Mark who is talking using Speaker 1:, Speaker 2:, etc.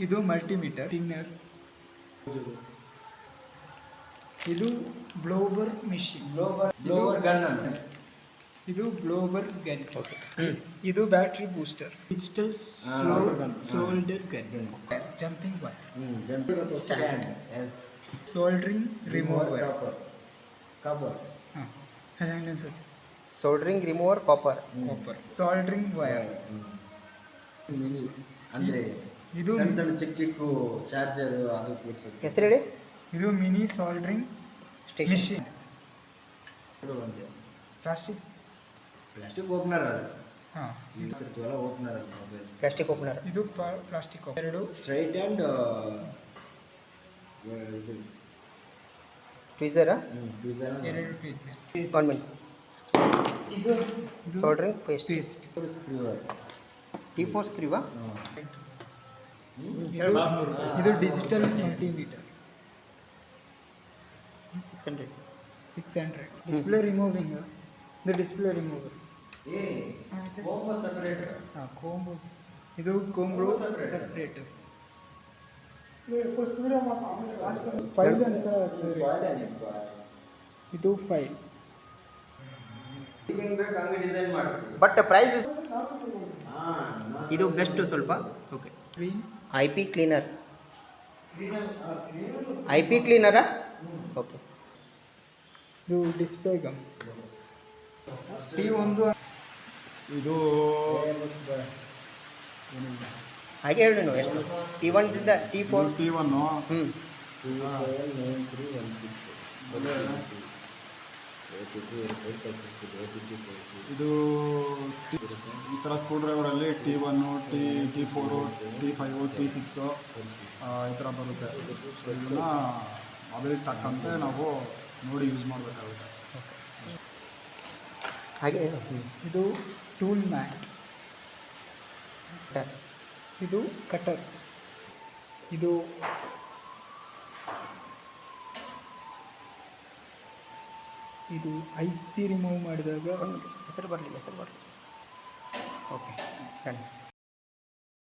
Speaker 1: ಇದು multimeter thinner. ಇದು blower machine.
Speaker 2: Blower gun ಅಂತ.
Speaker 1: ಇದು ಬ್ಲೋವರ್ ಗನ್. ಇದು battery booster. Digital solder gun. Jumping wire.
Speaker 2: Jumping stand.
Speaker 1: Soldering remover.
Speaker 2: Cover.
Speaker 1: Sir
Speaker 3: soldering remover copper.
Speaker 1: Soldering wire.
Speaker 2: Mini ಅಂದರೆ
Speaker 1: ಇದು
Speaker 2: ಸಣ್ಣ ಸಣ್ಣ ಚಿಕ್ಕ ಚಿಕ್ಕ ಚಾರ್ಜರ್ ಅದು
Speaker 3: ಹೆಸರು ಹೇಳಿ.
Speaker 1: ಇದು ಮಿನಿ ಸೋಲ್ಡರಿಂಗ್ ಮಿಷಿನ್. ಪ್ಲಾಸ್ಟಿಕ್
Speaker 2: ಓಪನರ್ ಅದು.
Speaker 1: ಹಾಂ,
Speaker 2: ಓಪನರ್ ಅದು ಮೊಬೈಲ್.
Speaker 3: Plastic opener.
Speaker 1: ಇದು ಪ್ಲಾಸ್ಟಿಕ್. ಎರಡು
Speaker 2: ಸ್ಟ್ರೈಟ್ ಆ್ಯಂಡ್ ಇದು
Speaker 3: ಟ್ವಿಝರಾ.
Speaker 1: ಎರಡು ಪೀಸ್.
Speaker 3: 1 ಮಿನಿಟ್.
Speaker 1: ಇದು
Speaker 3: ಸೋಲ್ಡರಿಂಗ್ ಪೇಸ್ಟ್. T4 ಸ್ಕ್ರೀವಾ.
Speaker 1: ಇದು ಡಿಜಿಟಲ್ ಮಲ್ಟಿಮೀಟರ್.
Speaker 3: 600.
Speaker 1: Display removing. ಇದು display remover.
Speaker 2: Combo separator.
Speaker 1: Combo. ಇದು ಕೋಂಬೋ ಸೆಪರೇಟರ್. ಫೈಲ್ ಅಂತ ಇದು ಫೈಲ್.
Speaker 3: ಬಟ್ ಪ್ರೈಸ್ ಇದು ಬೆಸ್ಟ್ ಸ್ವಲ್ಪ. ಓಕೆ. IP cleaner. IP ಕ್ಲೀನರಾ. ಓಕೆ.
Speaker 1: ಇದು ಡಿಸ್ಪ್ಲೇ ಗಮ್. T1
Speaker 2: ಇದು
Speaker 3: ಹಾಗೆ ಹೇಳಿ ನೀವು ಎಷ್ಟು. T1 ದಿಂದ T4.
Speaker 2: T1 ಇದು ಈ ಥರ screw ಡ್ರೈವರಲ್ಲಿ T1 T4 T5 T6 ಈ ಥರ ಬರುತ್ತೆ. ಇದನ್ನು ಮೊಬೈಲಿಗೆ ತಕ್ಕಂತೆ ನಾವು ನೋಡಿ ಯೂಸ್ ಮಾಡಬೇಕಾಗುತ್ತೆ.
Speaker 3: ಹಾಗೆ
Speaker 1: ಇದು ಟೂಲ್ ಮ್ಯಾಟ್. ಇದು ಕಟರ್. ಇದು IC ರಿಮೂವ್ ಮಾಡಿದಾಗ
Speaker 3: ಹೆಸರು ಬರಲಿಲ್ಲ. ಓಕೆ.